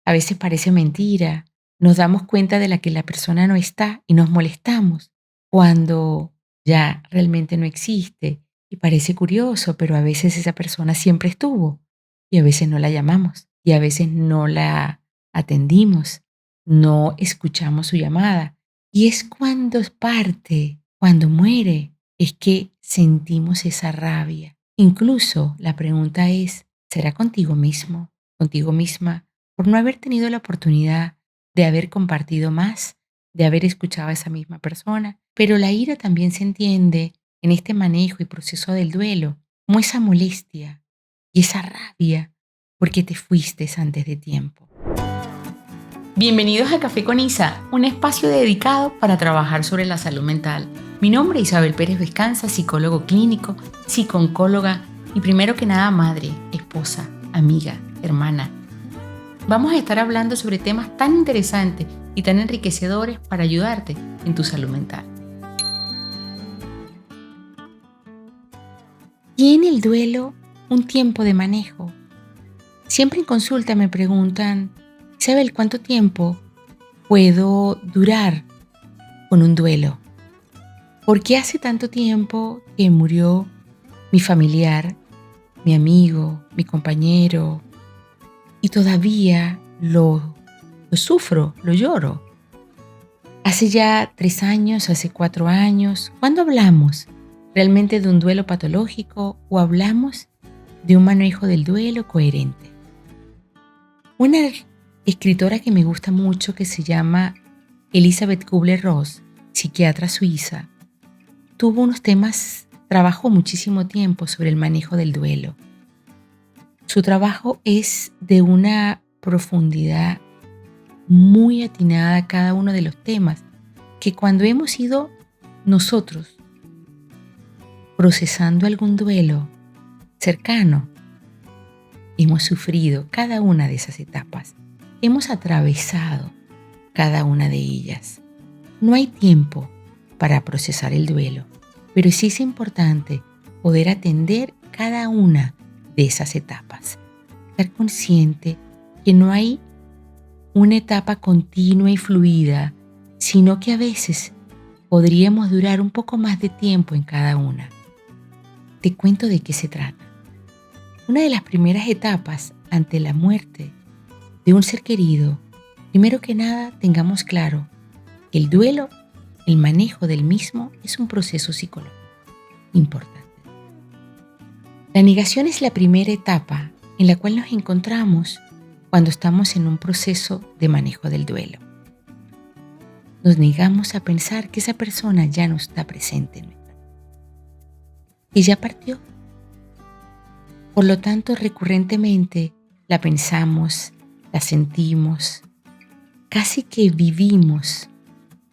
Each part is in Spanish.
A veces parece mentira. Nos damos cuenta de la que la persona no está y nos molestamos cuando ya realmente no existe. Y parece curioso, pero a veces esa persona siempre estuvo y a veces no la llamamos y a veces no la atendimos, no escuchamos su llamada. Y es cuando parte, cuando muere, es que sentimos esa rabia. Incluso la pregunta es, ¿será contigo mismo, contigo misma, por no haber tenido la oportunidad de haber compartido más, de haber escuchado a esa misma persona? Pero la ira también se entiende en este manejo y proceso del duelo como esa molestia y esa rabia porque te fuiste antes de tiempo. Bienvenidos a Café con Isa, un espacio dedicado para trabajar sobre la salud mental. Mi nombre es Isabel Pérez Vescanza, psicólogo clínico, psicooncóloga y primero que nada madre, esposa, amiga, hermana. Vamos a estar hablando sobre temas tan interesantes y tan enriquecedores para ayudarte en tu salud mental. ¿Tiene el duelo un tiempo de manejo? Siempre en consulta me preguntan, Isabel, ¿cuánto tiempo puedo durar con un duelo? ¿Por qué hace tanto tiempo que murió mi familiar, mi amigo, mi compañero, y todavía lo sufro, lo lloro? Hace ya 3 años, hace 4 años, ¿cuándo hablamos realmente de un duelo patológico o hablamos de un manejo del duelo coherente? Una escritora que me gusta mucho que se llama Elizabeth Kubler-Ross, psiquiatra suiza, trabajó muchísimo tiempo sobre el manejo del duelo. Su trabajo es de una profundidad muy atinada a cada uno de los temas que cuando hemos ido nosotros procesando algún duelo cercano, hemos sufrido cada una de esas etapas, hemos atravesado cada una de ellas. No hay tiempo para procesar el duelo, pero sí es importante poder atender cada una de esas etapas. Estar consciente que no hay una etapa continua y fluida, sino que a veces podríamos durar un poco más de tiempo en cada una. Te cuento de qué se trata. Una de las primeras etapas ante la muerte de un ser querido, primero que nada tengamos claro que el duelo, el manejo del mismo es un proceso psicológico importante. La negación es la primera etapa en la cual nos encontramos cuando estamos en un proceso de manejo del duelo. Nos negamos a pensar que esa persona ya no está presente en nuestra vida, que ya partió. Por lo tanto, recurrentemente la pensamos, la sentimos, casi que vivimos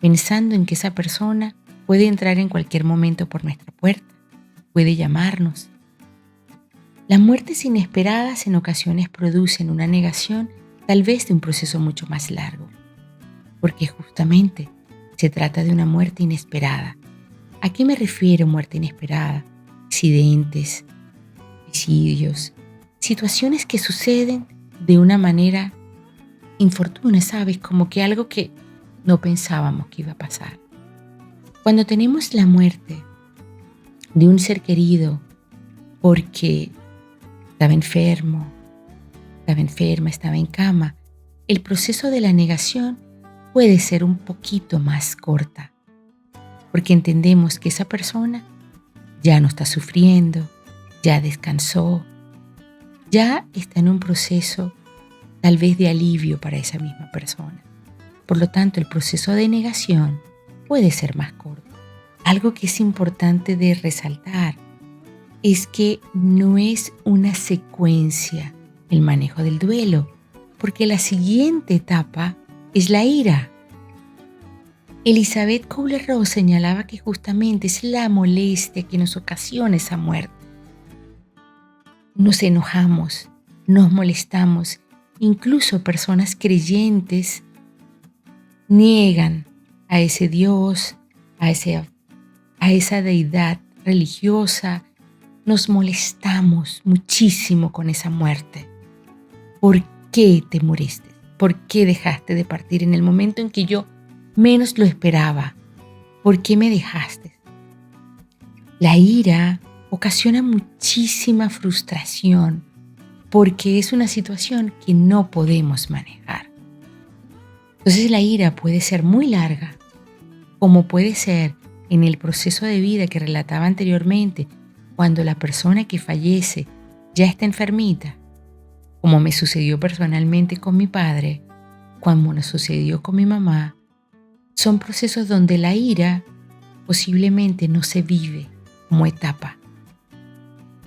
pensando en que esa persona puede entrar en cualquier momento por nuestra puerta, puede llamarnos. Las muertes inesperadas en ocasiones producen una negación, tal vez de un proceso mucho más largo, porque justamente se trata de una muerte inesperada. ¿A qué me refiero muerte inesperada? Accidentes, suicidios, situaciones que suceden de una manera infortuna, ¿sabes? Como que algo que no pensábamos que iba a pasar. Cuando tenemos la muerte de un ser querido porque estaba enfermo, estaba enferma, estaba en cama, el proceso de la negación puede ser un poquito más corta, porque entendemos que esa persona ya no está sufriendo, ya descansó, ya está en un proceso tal vez de alivio para esa misma persona. Por lo tanto, el proceso de negación puede ser más corto. Algo que es importante de resaltar es que no es una secuencia el manejo del duelo, porque la siguiente etapa es la ira. Elizabeth Kubler-Ross señalaba que justamente es la molestia que nos ocasiona esa muerte. Nos enojamos, nos molestamos, incluso personas creyentes niegan a ese Dios, a esa deidad religiosa. Nos molestamos muchísimo con esa muerte. ¿Por qué te moriste? ¿Por qué dejaste de partir en el momento en que yo menos lo esperaba? ¿Por qué me dejaste? La ira ocasiona muchísima frustración porque es una situación que no podemos manejar. Entonces la ira puede ser muy larga, como puede ser en el proceso de vida que relataba anteriormente, cuando la persona que fallece ya está enfermita, como me sucedió personalmente con mi padre, como me sucedió con mi mamá. Son procesos donde la ira posiblemente no se vive como etapa,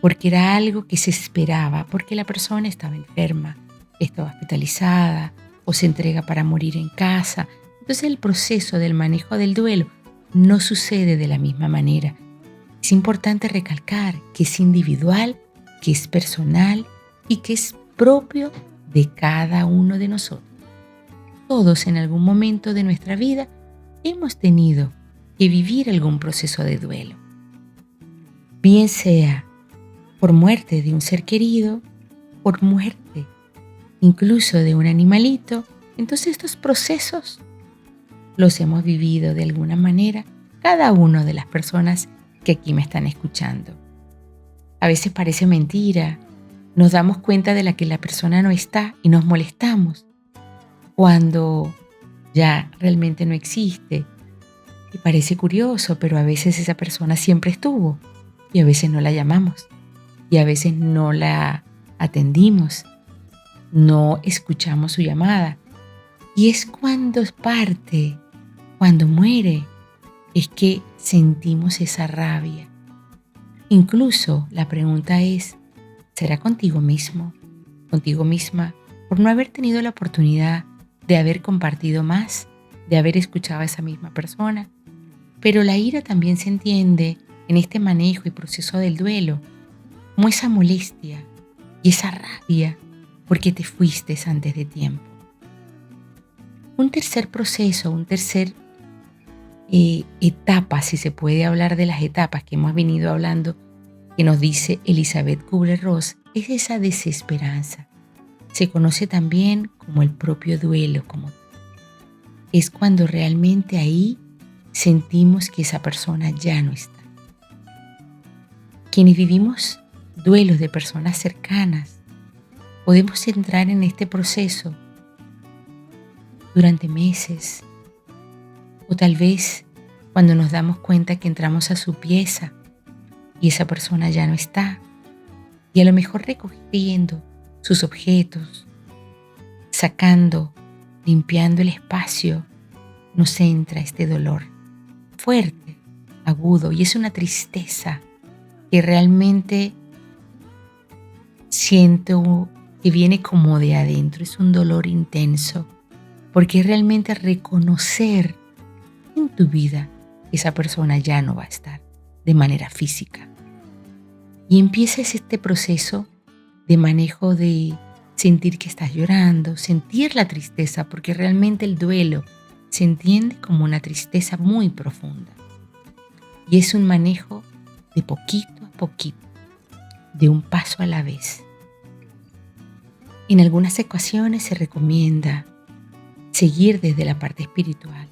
porque era algo que se esperaba, porque la persona estaba enferma, estaba hospitalizada o se entrega para morir en casa. Entonces el proceso del manejo del duelo no sucede de la misma manera. Es importante recalcar que es individual, que es personal y que es propio de cada uno de nosotros. Todos en algún momento de nuestra vida hemos tenido que vivir algún proceso de duelo, bien sea por muerte de un ser querido, por muerte incluso de un animalito. Entonces estos procesos los hemos vivido de alguna manera cada una de las personas que aquí me están escuchando. A veces parece mentira, nos damos cuenta de que la persona no está y nos molestamos cuando ya realmente no existe. Y parece curioso, pero a veces esa persona siempre estuvo y a veces no la llamamos y a veces no la atendimos, no escuchamos su llamada. Y es cuando parte, cuando muere, es que sentimos esa rabia. Incluso la pregunta es, ¿será contigo mismo, contigo misma, por no haber tenido la oportunidad de haber compartido más, de haber escuchado a esa misma persona? Pero la ira también se entiende en este manejo y proceso del duelo como esa molestia y esa rabia porque te fuiste antes de tiempo. Un tercer proceso, etapa, si se puede hablar de las etapas que hemos venido hablando, que nos dice Elizabeth Kubler-Ross, es esa desesperanza. Se conoce también como el propio duelo, es cuando realmente ahí sentimos que esa persona ya no está. Quienes vivimos duelos de personas cercanas, podemos entrar en este proceso durante meses, o tal vez cuando nos damos cuenta que entramos a su pieza y esa persona ya no está, y a lo mejor recogiendo sus objetos, sacando, limpiando el espacio, nos entra este dolor fuerte, agudo, y es una tristeza que realmente siento que viene como de adentro. Es un dolor intenso, porque es realmente reconocer en tu vida que esa persona ya no va a estar de manera física. Y empiezas este proceso de manejo de sentir que estás llorando, sentir la tristeza, porque realmente el duelo se entiende como una tristeza muy profunda. Y es un manejo de poquito a poquito, de un paso a la vez. En algunas ocasiones se recomienda seguir desde la parte espiritual,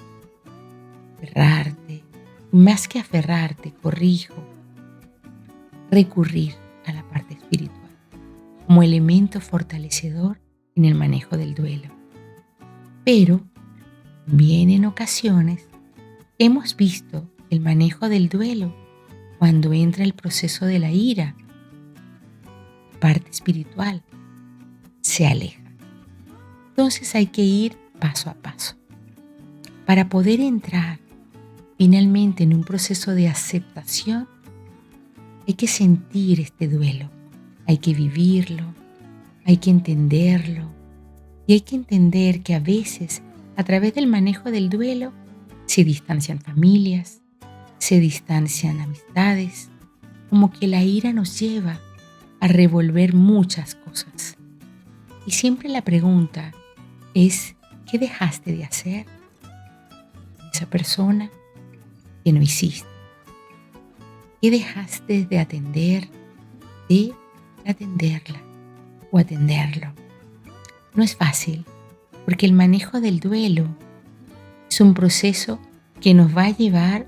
aferrarte, más que aferrarte, corrijo, recurrir a la parte espiritual como elemento fortalecedor en el manejo del duelo. Pero bien en ocasiones hemos visto el manejo del duelo cuando entra el proceso de la ira, la parte espiritual se aleja. Entonces hay que ir paso a paso. Para poder entrar finalmente en un proceso de aceptación, hay que sentir este duelo, hay que vivirlo, hay que entenderlo, y hay que entender que a veces, a través del manejo del duelo, se distancian familias, se distancian amistades, como que la ira nos lleva a revolver muchas cosas. Y siempre la pregunta es, ¿qué dejaste de hacer con esa persona que no hiciste? ¿Qué dejaste de atenderla o atenderlo? No es fácil, porque el manejo del duelo es un proceso que nos va a llevar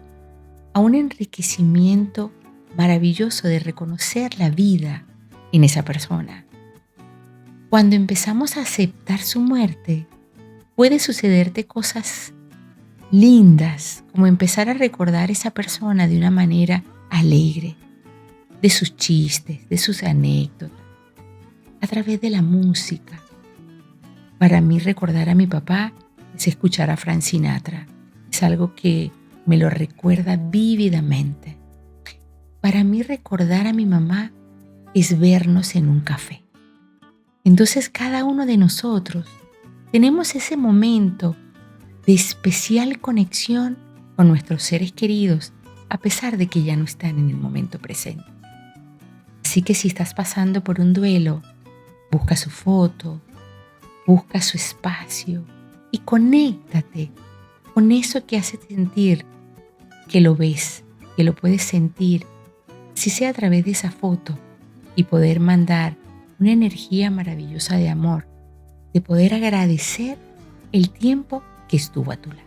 a un enriquecimiento maravilloso de reconocer la vida en esa persona. Cuando empezamos a aceptar su muerte, puede sucederte cosas lindas, como empezar a recordar a esa persona de una manera alegre, de sus chistes, de sus anécdotas, a través de la música. Para mí recordar a mi papá es escuchar a Frank Sinatra. Es algo que me lo recuerda vívidamente. Para mí recordar a mi mamá es vernos en un café. Entonces cada uno de nosotros tenemos ese momento de especial conexión con nuestros seres queridos, a pesar de que ya no están en el momento presente. Así que si estás pasando por un duelo, busca su foto, busca su espacio y conéctate con eso que hace sentir que lo ves, que lo puedes sentir, si sea a través de esa foto, y poder mandar una energía maravillosa de amor, de poder agradecer el tiempo que estuvo a tu lado.